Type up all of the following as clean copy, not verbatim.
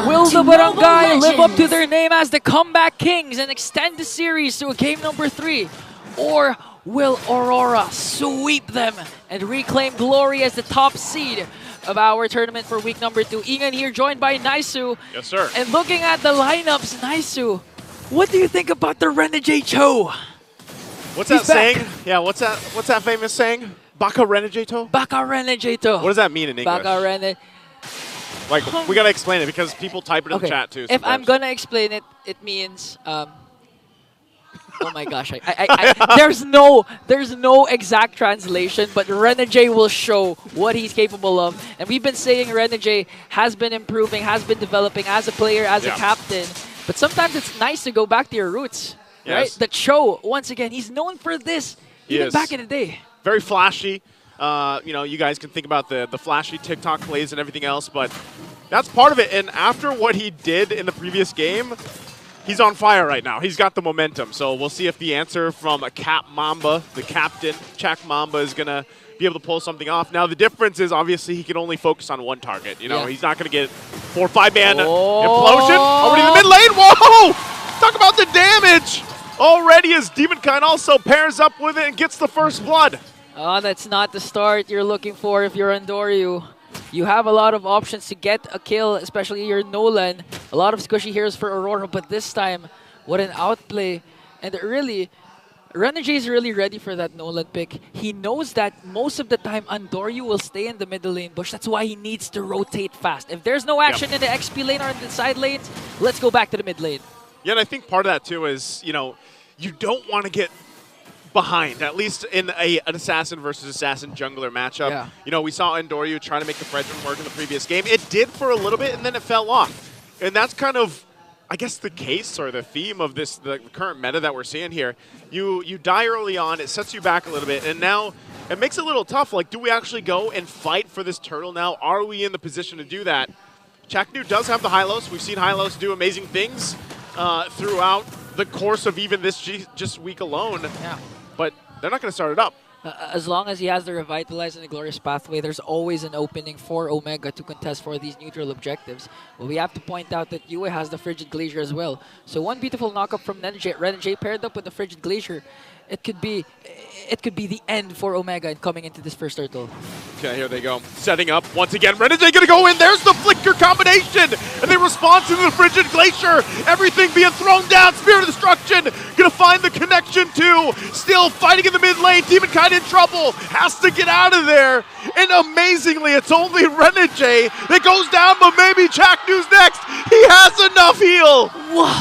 Will the Barangay live up to their name as the comeback kings and extend the series to a game number 3? Or will Aurora sweep them and reclaim glory as the top seed of our tournament for week number 2? Ingan here, joined by Naisu. Yes, sir. And looking at the lineups, Naisu, what do you think about the Renegade Cho? What's that saying? Yeah, what's that famous saying? Baka Renegato? Baka Renegato. What does that mean in English? Baka Rene. Like, we gotta explain it because people type it in the chat too. If I'm gonna explain it, it means oh my gosh, there's no exact translation, but Renegade will show what he's capable of. And we've been saying Renegade has been improving, has been developing as a player, as a captain. But sometimes it's nice to go back to your roots, right? The Cho, once again, he's known for this even back in the day. Very flashy. You know, you guys can think about the flashy TikTok plays and everything else, but that's part of it. And after what he did in the previous game, he's on fire right now. He's got the momentum. So we'll see if the answer from a Cap Mamba, the captain, Chak Mamba, is going to be able to pull something off. Now, the difference is obviously he can only focus on one target. You know, he's not going to get 4 or 5-man implosion. Already in the mid lane. Whoa! Talk about the damage! Already as Demonkind also pairs up with it and gets the first blood. Oh, that's not the start you're looking for if you're Andoryu. You have a lot of options to get a kill, especially your Nolan. A lot of squishy heroes for Aurora, but this time, what an outplay. And really, Renegade is really ready for that Nolan pick. He knows that most of the time, Andoryu will stay in the middle lane bush. That's why he needs to rotate fast. If there's no action in the XP lane or in the side lanes, let's go back to the mid lane. Yeah, and I think part of that, too, is, you know, you don't want to get behind, at least in an assassin versus assassin jungler matchup. Yeah. You know, we saw Andoryu trying to make the Fredrin work in the previous game. It did for a little bit, and then it fell off. And that's kind of, I guess, the case or the theme of this, the current meta that we're seeing here. You die early on, it sets you back a little bit, and now it makes it a little tough. Like, do we actually go and fight for this turtle now? Are we in the position to do that? Chaknu does have the Hylos. We've seen Hylos do amazing things throughout the course of even this just week alone. Yeah. But they're not going to start it up. As long as he has the Revitalize and the Glorious Pathway, there's always an opening for Omega to contest for these neutral objectives. But we have to point out that Yue has the Frigid Glacier as well. So one beautiful knockup from Renegade paired up with the Frigid Glacier. It could be the end for Omega in coming into this first turtle. Okay, here they go. Setting up once again. Renegade gonna go in. There's the Flicker combination. And they respond to the Frigid Glacier. Everything being thrown down. Spirit of Destruction gonna find the connection too. Still fighting in the mid lane. Demonkind in trouble. Has to get out of there. And amazingly, it's only Renegade that goes down, but maybe Chaknu's next. He has enough heal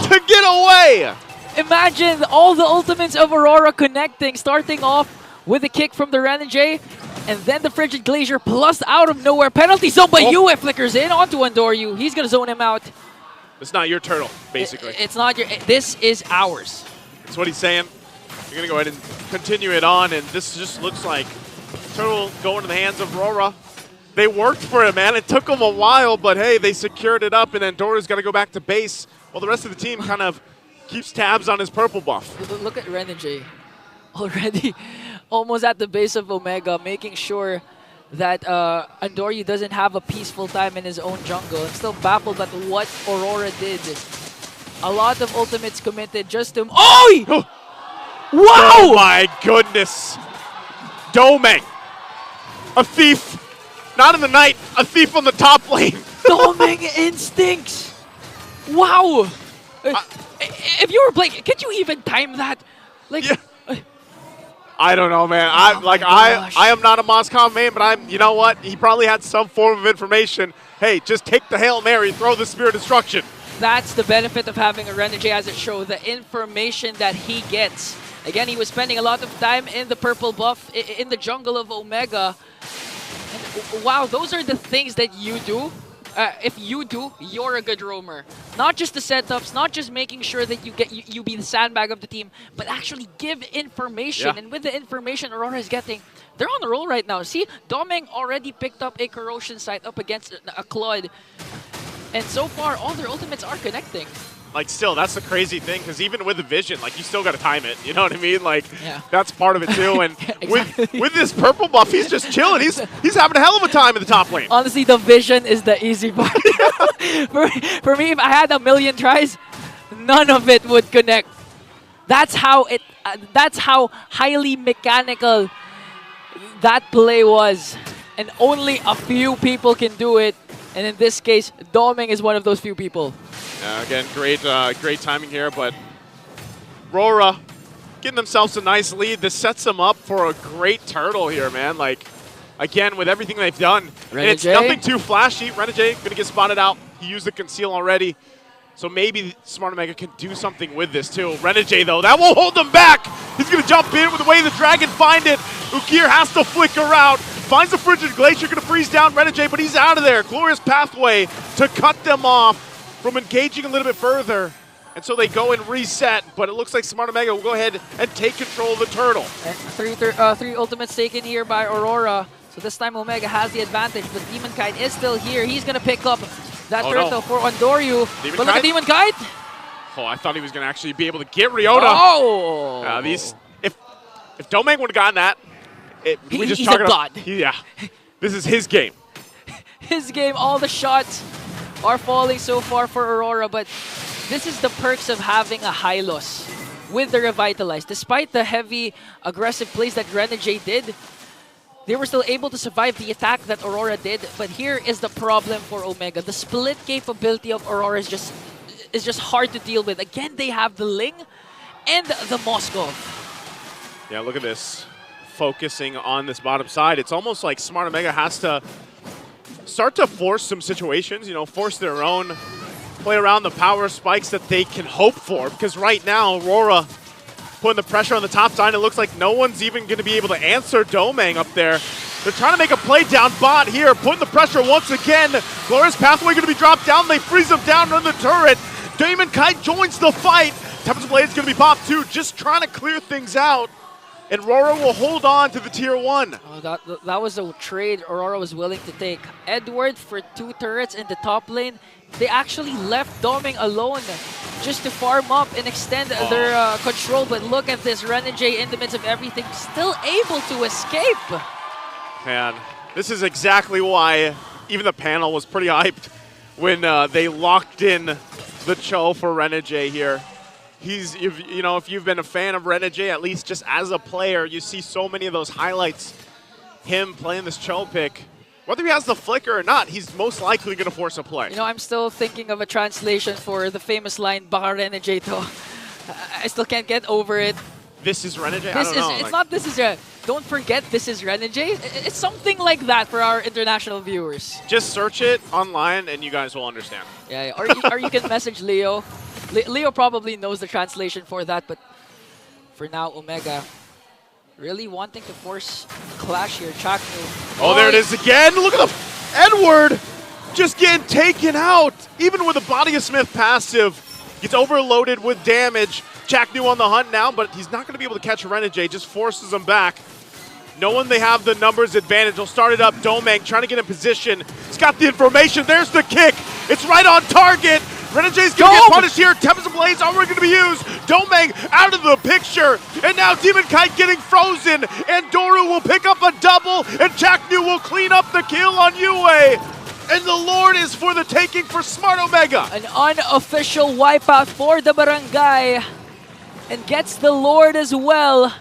to get away. Imagine all the ultimates of Aurora connecting, starting off with a kick from the Renegade, and then the Frigid Glacier plus out of nowhere penalty zone, but Yue flickers in onto Andoryu. He's going to zone him out. It's not your turtle, basically. It's not your... This is ours. That's what he's saying. You're going to go ahead and continue it on, and this just looks like turtle going to the hands of Aurora. They worked for it, man. It took them a while, but hey, they secured it up, and Andorra's got to go back to base, while the rest of the team kind of keeps tabs on his purple buff. Look at Renegade. Already almost at the base of Omega, making sure that Andoryu doesn't have a peaceful time in his own jungle. I'm still baffled at what Aurora did. A lot of ultimates committed just to... Oi! Wow! Oh my goodness! Domeng! A thief! Not in the night, a thief on the top lane! Domeng instincts! Wow! If you were playing, could you even time that? Like, I don't know, man. I am not a Moscow man, but you know what? He probably had some form of information. Hey, just take the Hail Mary, throw the Spirit of Destruction. That's the benefit of having a Renegade as it shows, the information that he gets. Again, he was spending a lot of time in the purple buff, in the jungle of Omega. And, wow, those are the things that you do. If you do, you're a good roamer. Not just the setups, not just making sure that you be the sandbag of the team, but actually give information. Yeah. And with the information Aurora is getting, they're on the roll right now. See, Domeng already picked up a Corrosion site up against a Claude. And so far, all their ultimates are connecting. like, still, that's the crazy thing, because even with the vision, like, you still got to time it. You know what I mean? Like, Yeah. that's part of it, too. And Exactly. with this purple buff, he's just chilling. He's having a hell of a time in the top lane. Honestly, the vision is the easy part. for me, if I had a million tries, none of it would connect. That's how that's how highly mechanical that play was, and only a few people can do it. And in this case, Doming is one of those few people. Again, great timing here, but RORA getting themselves a nice lead. This sets them up for a great turtle here, man. Like, again, with everything they've done, and it's nothing too flashy. Renegade going to get spotted out. He used the conceal already. So maybe Smart Omega can do something with this too. Renegade though, that won't hold him back. He's gonna jump in with the way the dragon find it. Ukir has to flicker out. Finds the frigid glacier, gonna freeze down Renegade, but he's out of there. Glorious pathway to cut them off from engaging a little bit further. And so they go and reset, but it looks like Smart Omega will go ahead and take control of the turtle. And three ultimates taken here by Aurora. So this time Omega has the advantage, but Demon Kite is still here. He's gonna pick up that turtle for Ondoryu. But look at Demon Kite. Oh, I thought he was going to actually be able to get Ryota. Oh! If Domang would have gotten that, he's a god. Yeah, this is his game. His game, all the shots are falling so far for Aurora, but this is the perks of having a Hylos with the Revitalize. Despite the heavy, aggressive plays that Renegade did, they were still able to survive the attack that Aurora did, but here is the problem for Omega. The split capability of Aurora is just hard to deal with. Again, they have the Ling and the Moskov. Yeah, look at this. Focusing on this bottom side. It's almost like Smart Omega has to start to force some situations, you know, force their own, play around the power spikes that they can hope for, because right now, Aurora putting the pressure on the top side. It looks like no one's even going to be able to answer Domang up there. They're trying to make a play down bot here, putting the pressure once again. Glorious Pathway going to be dropped down. They freeze him down on the turret. Demon Kite joins the fight. Tempest Blade's going to be popped too, just trying to clear things out. And RORA will hold on to the tier 1. Oh, that was a trade Aurora was willing to take. Edward for 2 turrets in the top lane. They actually left Doming alone just to farm up and extend their control. But look at this, Renegade in the midst of everything, still able to escape. Man, this is exactly why even the panel was pretty hyped when they locked in the Cho for Renegade here. If you've been a fan of Renegade, at least just as a player, you see so many of those highlights. Him playing this Cho pick. Whether he has the flicker or not, he's most likely going to force a play. You know, I'm still thinking of a translation for the famous line, "Baka Renegade to." I still can't get over it. This is Renegade? I don't know. It's not this is don't forget this is Renegade. It's something like that for our international viewers. Just search it online and you guys will understand. Yeah. Or you can message Leo. Leo probably knows the translation for that, but for now, Omega really wanting to force clash here. Chaknu. Oh, there it is again. Look at the Edward just getting taken out. Even with the Body of Smith passive, gets overloaded with damage. Chaknu on the hunt now, but he's not going to be able to catch Renegade. Just forces him back. Knowing they have the numbers advantage, they'll start it up. Domang trying to get in position. He's got the information. There's the kick. It's right on target. Renegade's going to get punished here. Tempest Blades already going to be used. Domang out of the picture. And now Demon Kite getting frozen. And Doru will pick up a double. And Chaknu will clean up the kill on Yue. And the Lord is for the taking for Smart Omega. An unofficial wipeout for the Barangay. And gets the Lord as well.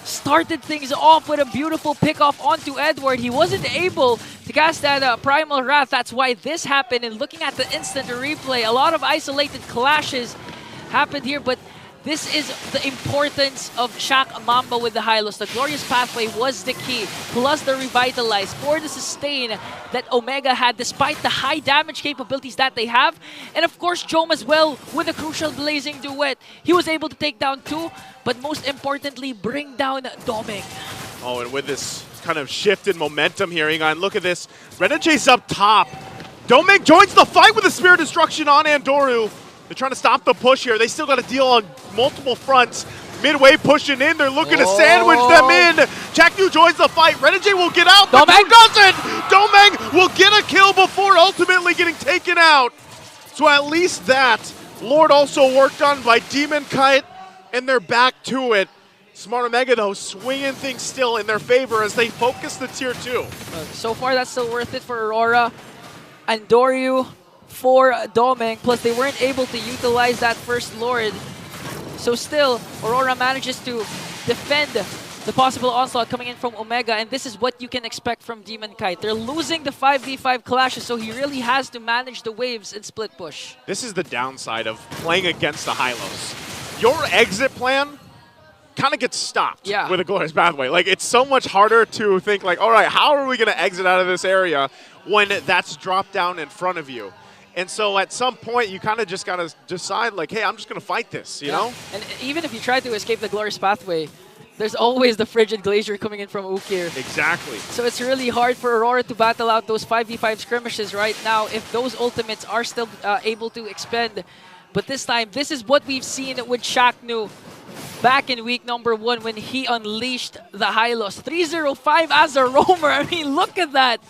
Started things off with a beautiful pickoff onto Edward. He wasn't able to cast that Primal Wrath. That's why this happened. And looking at the instant replay, a lot of isolated clashes happened here. But this is the importance of Shaq Mamba with the Hylos. The Glorious Pathway was the key, plus the Revitalize for the sustain that Omega had despite the high damage capabilities that they have. And of course, Jom as well with the crucial Blazing Duet. He was able to take down 2, but most importantly, bring down Doming. Oh, and with this kind of shift in momentum here, Ingon, look at this. Renegade's up top. Doming joins the fight with the Spirit Destruction on Andoru. They're trying to stop the push here. They still got to deal on multiple fronts. Midway pushing in. They're looking to sandwich them in. Chaknu joins the fight. Renegade will get out, but who doesn't? Domang will get a kill before ultimately getting taken out. So at least that Lord also worked on by Demon Kite, and they're back to it. Smart Omega, though, swinging things still in their favor as they focus the tier 2. So far, that's still worth it for Aurora. And Doryu for Domeng, plus they weren't able to utilize that first Lord. So still, Aurora manages to defend the possible onslaught coming in from Omega, and this is what you can expect from Demon Kite. They're losing the 5v5 clashes, so he really has to manage the waves in split push. This is the downside of playing against the Hylos. Your exit plan kind of gets stopped with a Glorious Pathway. Like, it's so much harder to think like, all right, how are we going to exit out of this area when that's dropped down in front of you? And so at some point, you kind of just got to decide like, hey, I'm just going to fight this, you know? And even if you try to escape the Glorious Pathway, there's always the Frigid Glacier coming in from Ukir. Exactly. So it's really hard for Aurora to battle out those 5v5 skirmishes right now if those ultimates are still able to expend. But this time, this is what we've seen with Shaknu back in week number 1 when he unleashed the Hylos. 305 as a roamer. I mean, look at that.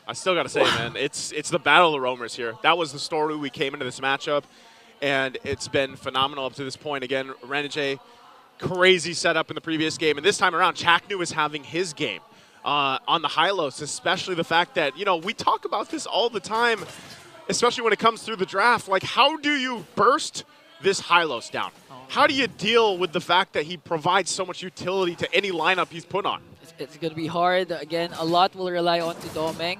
I still got to say, man, it's the battle of the roamers here. That was the story we came into this matchup, and it's been phenomenal up to this point. Again, Renegade, crazy setup in the previous game, and this time around, Chaknu is having his game on the Hylos, especially the fact that, you know, we talk about this all the time, especially when it comes through the draft. Like, how do you burst this Hylos down? How do you deal with the fact that he provides so much utility to any lineup he's put on? It's going to be hard. Again, a lot will rely on to Domeng.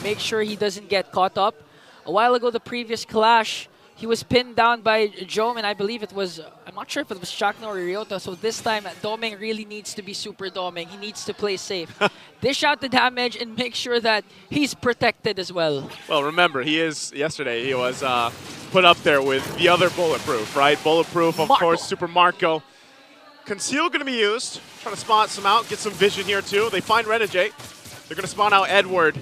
Make sure he doesn't get caught up. A while ago, the previous clash, he was pinned down by Jome, and I believe it was, I'm not sure if it was Shakno or Ryota, so this time, Domeng really needs to be super Domeng. He needs to play safe. Dish out the damage and make sure that he's protected as well. Well, remember, yesterday, he was put up there with the other Bulletproof, right? Bulletproof, of course, Super Marco. Conceal going to be used. Trying to spot some out, get some vision here too. They find Renegade. They're going to spawn out Edward.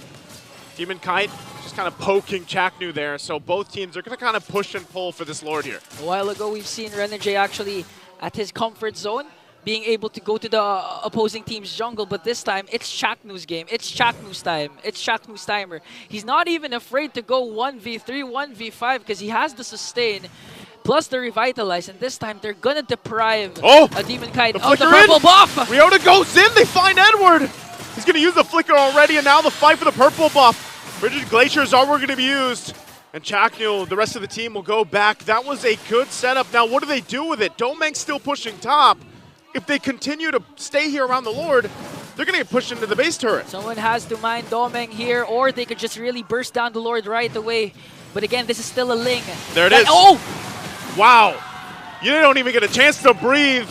Demon Kite just kind of poking Chaknu there. So both teams are going to kind of push and pull for this Lord here. A while ago, we've seen Renegade actually at his comfort zone, being able to go to the opposing team's jungle, but this time, it's Chaknu's game. It's Chaknu's time. It's Chaknu's timer. He's not even afraid to go 1v3, 1v5, because he has the sustain, plus the revitalize, and this time, they're gonna deprive a Demon Kite of the purple buff! Ryota goes in, they find Edward! He's gonna use the flicker already, and now the fight for the purple buff. Frigid Glaciers are going to be used. And Chaknu, the rest of the team will go back. That was a good setup. Now, what do they do with it? Domeng's still pushing top. If they continue to stay here around the Lord, they're going to get pushed into the base turret. Someone has to mind Domeng here, or they could just really burst down the Lord right away. But again, this is still a Ling. There it is. Oh! Wow. You don't even get a chance to breathe.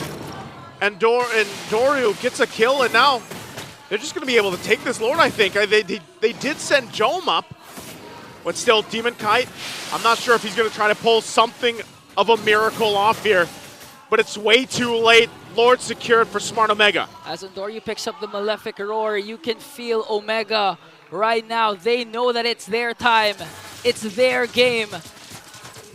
And Doryu gets a kill, and now they're just going to be able to take this Lord, I think. They did send Jome up, but still, Demon Kite, I'm not sure if he's going to try to pull something of a miracle off here, but it's way too late. Lord secured for Smart Omega. As Doryu picks up the Malefic Roar, you can feel Omega right now. They know that it's their time. It's their game.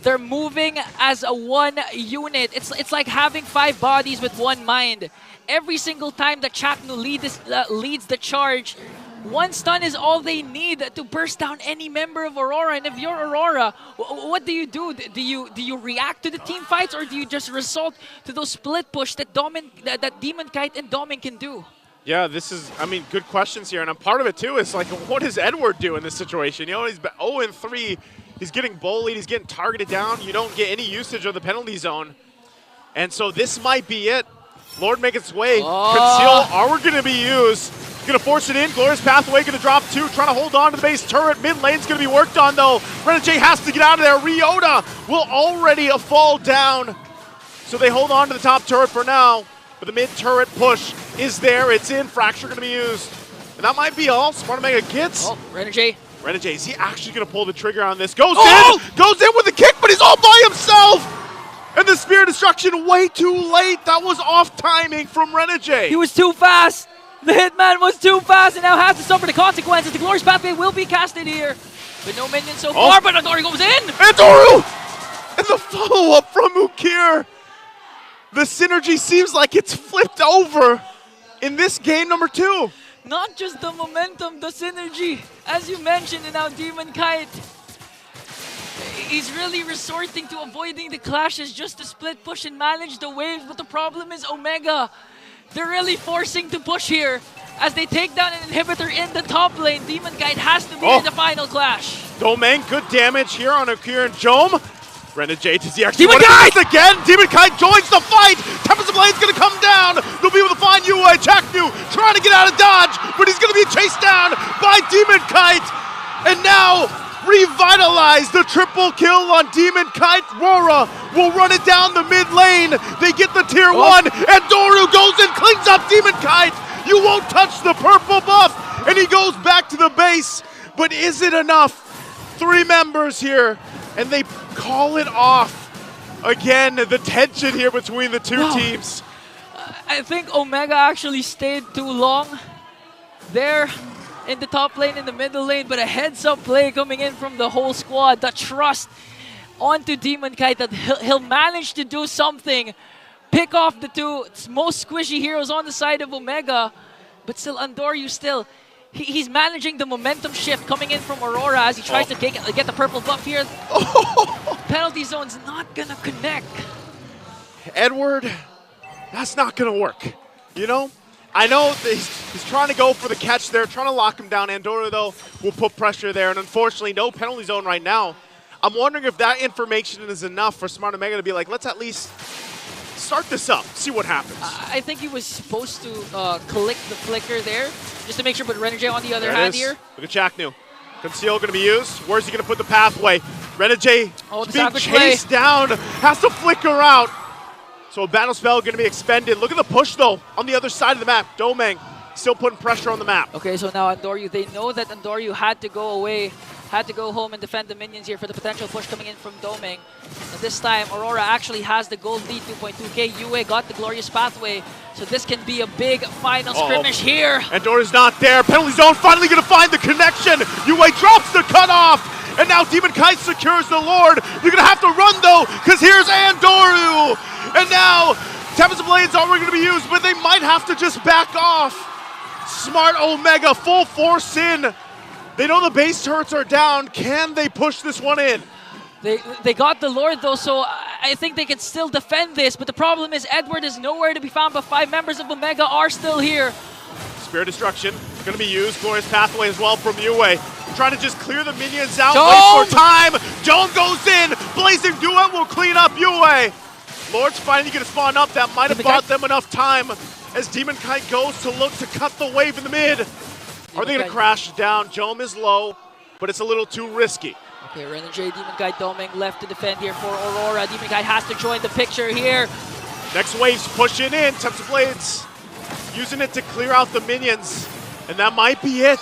They're moving as a one unit. It's like having 5 bodies with 1 mind. Every single time that Chaknu leads the charge, 1 stun is all they need to burst down any member of Aurora. And if you're Aurora, what do you do? Do you react to the team fights, or do you just resort to those split push that Demon Kite and Domeng can do? Yeah, this is, I mean, good questions here. And a part of it, too, is like, what does Edward do in this situation? You know, he's 0-3. He's getting bullied. He's getting targeted down. You don't get any usage of the penalty zone. And so this might be it. Lord make its way. Conceal are going to be used. Going to force it in. Glorious Pathway going to drop 2. Trying to hold on to the base turret. Mid lane's going to be worked on, though. Renegade has to get out of there. Ryota will already fall down. So they hold on to the top turret for now. But the mid turret push is there. It's in. Fracture going to be used. And that might be all Smart Omega gets. Oh, Renegade. Renegade, is he actually going to pull the trigger on this? Goes in with the kick, but he's all by himself! And the Spear Destruction way too late. That was off timing from Renegade. He was too fast. The Hitman was too fast and now has to suffer the consequences. The Glorious Pathway will be casted here. But no minions so far, but Adori goes in! And Doru! And the follow-up from Ukir. The synergy seems like it's flipped over in this game number 2. Not just the momentum, the synergy. As you mentioned, and now Demon Kite. He's really resorting to avoiding the clashes just to split push and manage the waves, but the problem is Omega. They're really forcing to push here. As they take down an inhibitor in the top lane, Demon Kite has to be in the final clash. Domain, good damage here on Akira and Jome. Renegade, does he actually Demon want to do Kite! this again? Demon Kite joins the fight! Tempest Blade's gonna come down! They'll be able to find Yue. Chaknu trying to get out of dodge, but he's gonna be chased down by Demon Kite! And now, revitalize the triple kill on Demon Kite. RORA will run it down the mid lane. They get the tier 1, and Doru goes and cleans up Demon Kite! You won't touch the purple buff! And he goes back to the base, but is it enough? 3 members here, and they call it off. Again, the tension here between the two teams. I think Omega actually stayed too long there in the top lane, in the middle lane, but a heads-up play coming in from the whole squad. The trust onto Demon Kite that he'll manage to do something. Pick off the two most squishy heroes on the side of Omega, but still Andoryu still. He's managing the momentum shift coming in from Aurora as he tries to get the purple buff here. Penalty zone's not gonna connect. Edward, that's not gonna work. You know? I know he's trying to go for the catch there, trying to lock him down. Andorra, though, will put pressure there, and unfortunately, no penalty zone right now. I'm wondering if that information is enough for Smart Omega to be like, let's at least start this up, see what happens. I think he was supposed to click the flicker there, just to make sure, but Renegade on the other hand here. Look at Chaknu. Conceal going to be used. Where's he going to put the pathway? Renegade being chased down, has to flicker out. So a battle spell going to be expended. Look at the push, though, on the other side of the map. Domeng still putting pressure on the map. Okay, so now Andoryu, they know that Andoryu had to go away, had to go home and defend the minions here for the potential push coming in from Domeng. And this time, Aurora actually has the gold lead, 2.2k. Yue got the glorious pathway, so this can be a big final skirmish here. Andorra's not there. Penalty zone finally going to find the connection. Yue drops the cutoff, and now Demon Kite secures the Lord. You're going to have to run, though, because here's Andoryu. And now, Tempest Blade's already going to be used, but they might have to just back off. Smart Omega, full force in. They know the base turrets are down. Can they push this one in? They got the Lord, though, so I think they can still defend this. But the problem is Edward is nowhere to be found, but 5 members of Omega are still here. Spirit Destruction going to be used. Glorious Pathway as well from Yue. Trying to just clear the minions out, wait for time. Jome goes in. Blazing Duet will clean up Yue. Lord's finally going to spawn up. That might have bought them enough time as Demon Kite goes to look to cut the wave in the mid. Are they going to crash down? Jome is low, but it's a little too risky. Okay, Renegade, Demon Kite, Domeng left to defend here for Aurora. Demon Kite has to join the picture here. Next wave's pushing in. Tempest Blades using it to clear out the minions. And that might be it.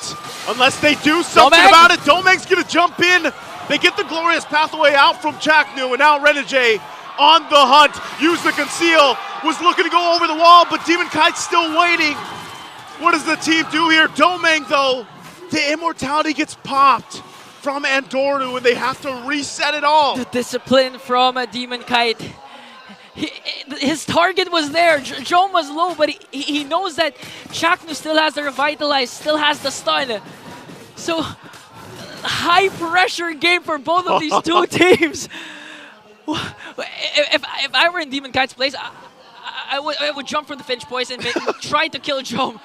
Unless they do something about it. Domeng's going to jump in. They get the Glorious Pathway out from Chaknu, and now Renegade on the hunt. Use the conceal. Was looking to go over the wall, but Demon Kite's still waiting. What does the team do here? Domeng, though, the immortality gets popped from Andorra, and they have to reset it all. The discipline from a Demon Kite. His target was there. Jome was low, but he knows that Chaknu still has the Revitalize, still has the stun. So, high pressure game for both of these two teams. If I were in Demon Kite's place, I would jump from the Finch Poison and try to kill Jome.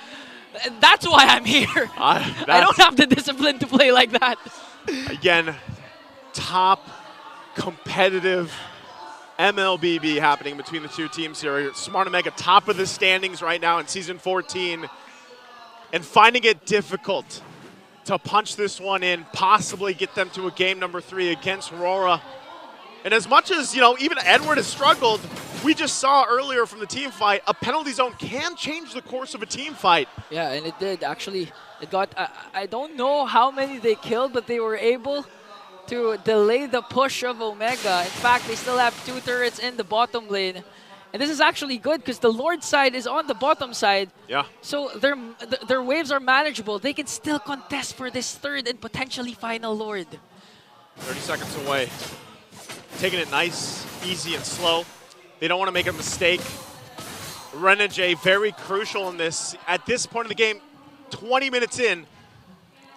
That's why I'm here. I don't have the discipline to play like that. Again, top competitive MLBB happening between the two teams here. Smart Omega top of the standings right now in Season 14. And finding it difficult to punch this one in, possibly get them to a game number 3 against RORA. And as much as, you know, even Edward has struggled, we just saw earlier from the team fight, a penalty zone can change the course of a team fight. Yeah, and it did. Actually, it got, I don't know how many they killed, but they were able to delay the push of Omega. In fact, they still have 2 turrets in the bottom lane. And this is actually good because the Lord side is on the bottom side. Yeah. So their waves are manageable. They can still contest for this 3rd and potentially final Lord. 30 seconds away. Taking it nice, easy, and slow. They don't want to make a mistake. Renegade, very crucial in this. At this point of the game, 20 minutes in,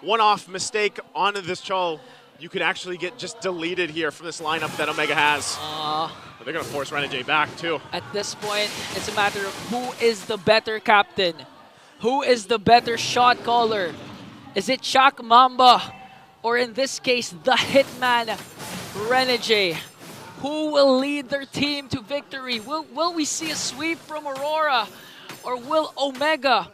one-off mistake onto this Cho. you could actually get just deleted here from this lineup that Omega has. But they're going to force Renegade back, too. At this point, it's a matter of who is the better captain. Who is the better shot caller? Is it Shaq Mamba? Or in this case, the hitman, Renegade? Who will lead their team to victory? Will we see a sweep from Aurora? Or will Omega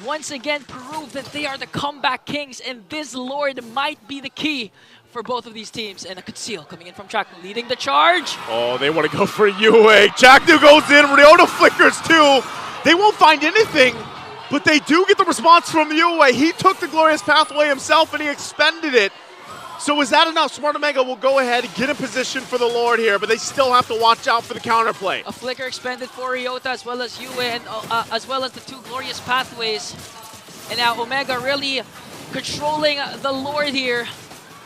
once again prove that they are the comeback kings, and this Lord might be the key for both of these teams? And a conceal coming in from Chaknu, leading the charge. Oh, they want to go for UA. Chaknu goes in, Ryota flickers too. They won't find anything, but they do get the response from UA. He took the glorious pathway himself and he expended it. So is that enough? Smart Omega will go ahead and get in position for the Lord here, but they still have to watch out for the counterplay. A flicker expended for Ryota as well as Yue, and as well as the two glorious pathways. And now Omega really controlling the Lord here.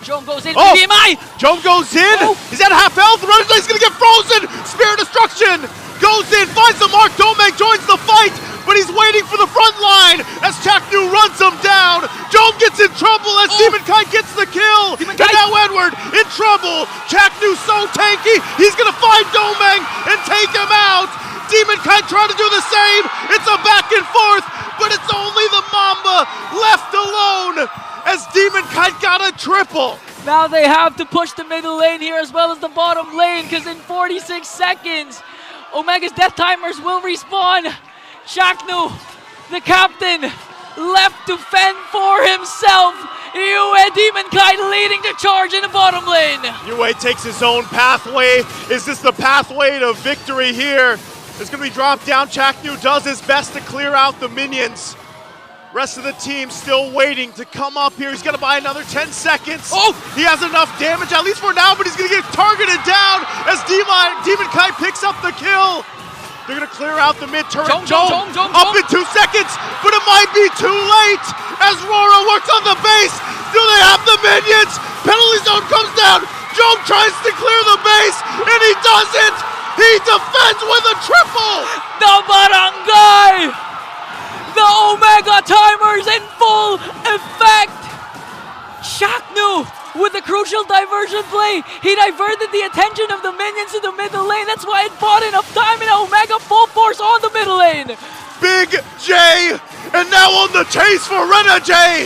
Jome goes in. Oh! BMI! Jome goes in. Oh. He's at half health. Renegade's going to get frozen. Spear Destruction goes in, finds the mark. Domag joins the fight, but he's waiting for the front line as Chaknu runs him down. Jome gets in trouble as Demon Kite gets the kill. And now Edward in trouble. Chaknu's so tanky, he's going to find Domag and take him out. Demon Kite trying to do the same. It's a back and forth, but it's only the Mamba left alone as Demon Kite got a triple. Now they have to push the middle lane here as well as the bottom lane, because in 46 seconds, Omega's death timers will respawn. Chaknu, the captain, left to fend for himself. Yue Demon Kite leading the charge in the bottom lane. Yue takes his own pathway. Is this the pathway to victory here? It's going to be dropped down. Chaknu does his best to clear out the minions. Rest of the team still waiting to come up here. He's going to buy another 10 seconds. Oh! He has enough damage, at least for now, but he's going to get targeted down as Demon Kite picks up the kill. They're going to clear out the mid-turret. Jome up in 2 seconds, but it might be too late as RORA works on the base. Do they have the minions? Penalty zone comes down. Jome tries to clear the base, and he doesn't. He defends with a triple. The barangay! The Omega timers in full effect! Chaknu with the crucial diversion play. He diverted the attention of the minions to the middle lane. That's why it bought enough time, and Omega full force on the middle lane. Big J, and now on the chase for Renegade.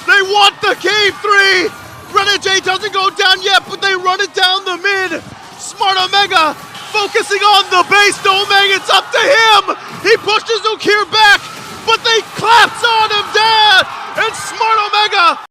They want the game 3. Renegade doesn't go down yet, but they run it down the mid. Smart Omega focusing on the base. Domag, it's up to him. He pushes Ukir back, but they collapse on him down, and Smart Omega